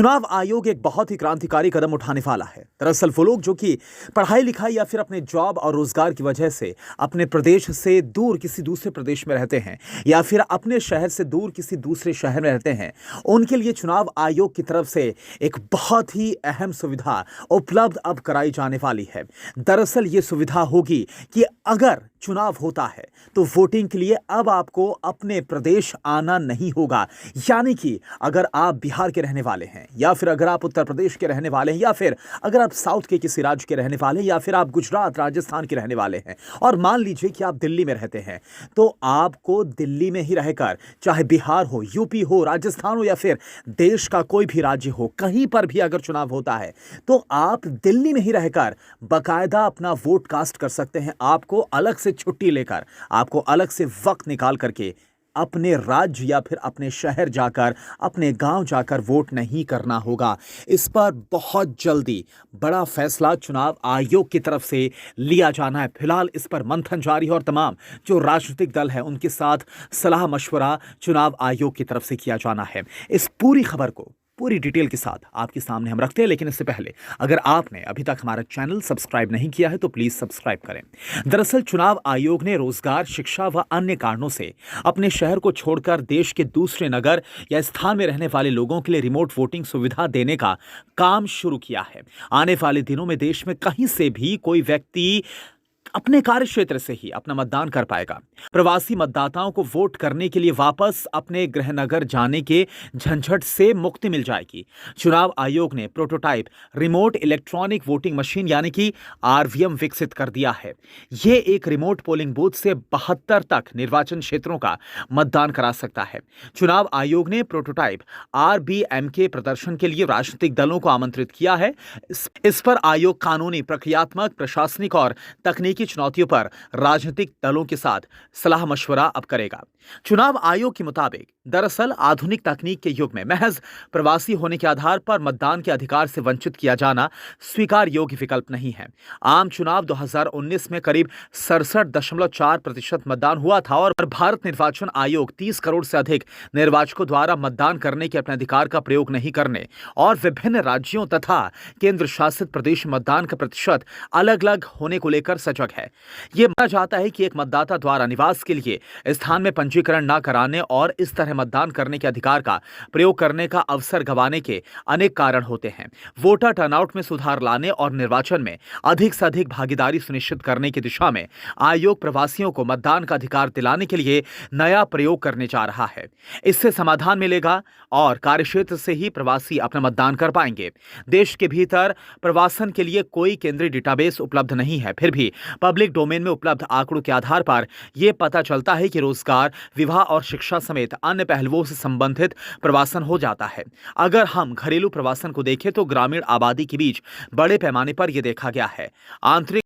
चुनाव आयोग एक बहुत ही क्रांतिकारी कदम उठाने वाला है। दरअसल वो लोग जो कि पढ़ाई लिखाई या फिर अपने जॉब और रोजगार की वजह से अपने प्रदेश से दूर किसी दूसरे प्रदेश में रहते हैं या फिर अपने शहर से दूर किसी दूसरे शहर में रहते हैं, उनके लिए चुनाव आयोग की तरफ से एक बहुत ही अहम सुविधा उपलब्ध अब कराई जाने वाली है। दरअसल ये सुविधा होगी कि अगर चुनाव होता है तो वोटिंग के लिए अब आपको अपने प्रदेश आना नहीं होगा। यानी कि अगर आप बिहार के रहने वाले हैं या फिर अगर आप उत्तर प्रदेश के रहने वाले हैं या फिर अगर आप साउथ के किसी राज्य के रहने वाले हैं या फिर आप गुजरात राजस्थान के रहने वाले हैं और मान लीजिए कि आप दिल्ली में रहते हैं, तो आपको दिल्ली में ही रहकर, चाहे बिहार हो, यूपी हो, राजस्थान हो या फिर देश का कोई भी राज्य हो, कहीं पर भी अगर चुनाव होता है तो आप दिल्ली में ही रहकर बाकायदा अपना वोट कास्ट कर सकते हैं। आपको अलग से छुट्टी लेकर, आपको अलग से वक्त निकाल करके अपने राज्य या फिर अपने शहर जाकर, अपने गांव जाकर वोट नहीं करना होगा। इस पर बहुत जल्दी बड़ा फैसला चुनाव आयोग की तरफ से लिया जाना है। फिलहाल इस पर मंथन जारी है और तमाम जो राजनीतिक दल है उनके साथ सलाह मशवरा चुनाव आयोग की तरफ से किया जाना है। इस पूरी खबर को पूरी डिटेल के साथ आपके सामने हम रखते हैं, लेकिन इससे पहले अगर आपने अभी तक हमारा चैनल सब्सक्राइब नहीं किया है तो प्लीज सब्सक्राइब करें। दरअसल चुनाव आयोग ने रोजगार, शिक्षा व अन्य कारणों से अपने शहर को छोड़कर देश के दूसरे नगर या स्थान में रहने वाले लोगों के लिए रिमोट वोटिंग सुविधा देने का काम शुरू किया है। आने वाले दिनों में देश में कहीं से भी कोई व्यक्ति अपने कार्य क्षेत्र से ही अपना मतदान कर पाएगा। प्रवासी मतदाताओं को वोट करने के लिए वापस अपने गृह नगर जाने के झंझट से मुक्ति मिल जाएगी। चुनाव आयोग ने prototype remote electronic voting machine यानी कि आरवीएम विकसित कर दिया है। यह एक रिमोट पोलिंग बूथ से 72 तक निर्वाचन क्षेत्रों का मतदान करा सकता है। चुनाव आयोग ने प्रोटोटाइप आरबीएम के प्रदर्शन के लिए राजनीतिक दलों को आमंत्रित किया है। इस पर आयोग कानूनी, प्रक्रियात्मक, प्रशासनिक और तकनीकी की चुनौतियों पर राजनीतिक दलों के साथ सलाह मशवरा अब करेगा। चुनाव आयोग के मुताबिक दरअसल आधुनिक तकनीक के युग में महज प्रवासी होने के आधार पर मतदान के अधिकार से वंचित किया जाना स्वीकार योग्य विकल्प नहीं है। आम चुनाव 2019 में करीब 67.4% मतदान हुआ था और भारत निर्वाचन आयोग 30 करोड़ से अधिक निर्वाचकों द्वारा मतदान करने के अपने अधिकार का प्रयोग नहीं करने और विभिन्न राज्यों तथा केंद्र शासित प्रदेश मतदान का प्रतिशत अलग अलग होने को लेकर सजग है। यह माना जाता है कि एक मतदाता द्वारा निवास के लिए स्थान में पंजीकरण न कराने और इस तरह मतदान करने के अधिकार का प्रयोग करने का अवसर गंवाने के अनेक कारण होते हैं। वोटर टर्नआउट में सुधार लाने और निर्वाचन में अधिक से अधिक भागीदारी सुनिश्चित करने की दिशा में आयोग प्रवासियों को मतदान का अधिकार दिलाने के लिए नया प्रयोग करने जा रहा है। इससे समाधान मिलेगा और कार्यक्षेत्र से ही प्रवासी अपना मतदान कर पाएंगे। देश के भीतर प्रवासन के लिए कोई केंद्रीय डेटाबेस उपलब्ध नहीं है, फिर भी पब्लिक डोमेन में उपलब्ध आंकड़ों के आधार पर यह पता चलता है कि रोजगार, विवाह और शिक्षा समेत अन्य पहलुओं से संबंधित प्रवासन हो जाता है। अगर हम घरेलू प्रवासन को देखें तो ग्रामीण आबादी के बीच बड़े पैमाने पर यह देखा गया है। आंतरिक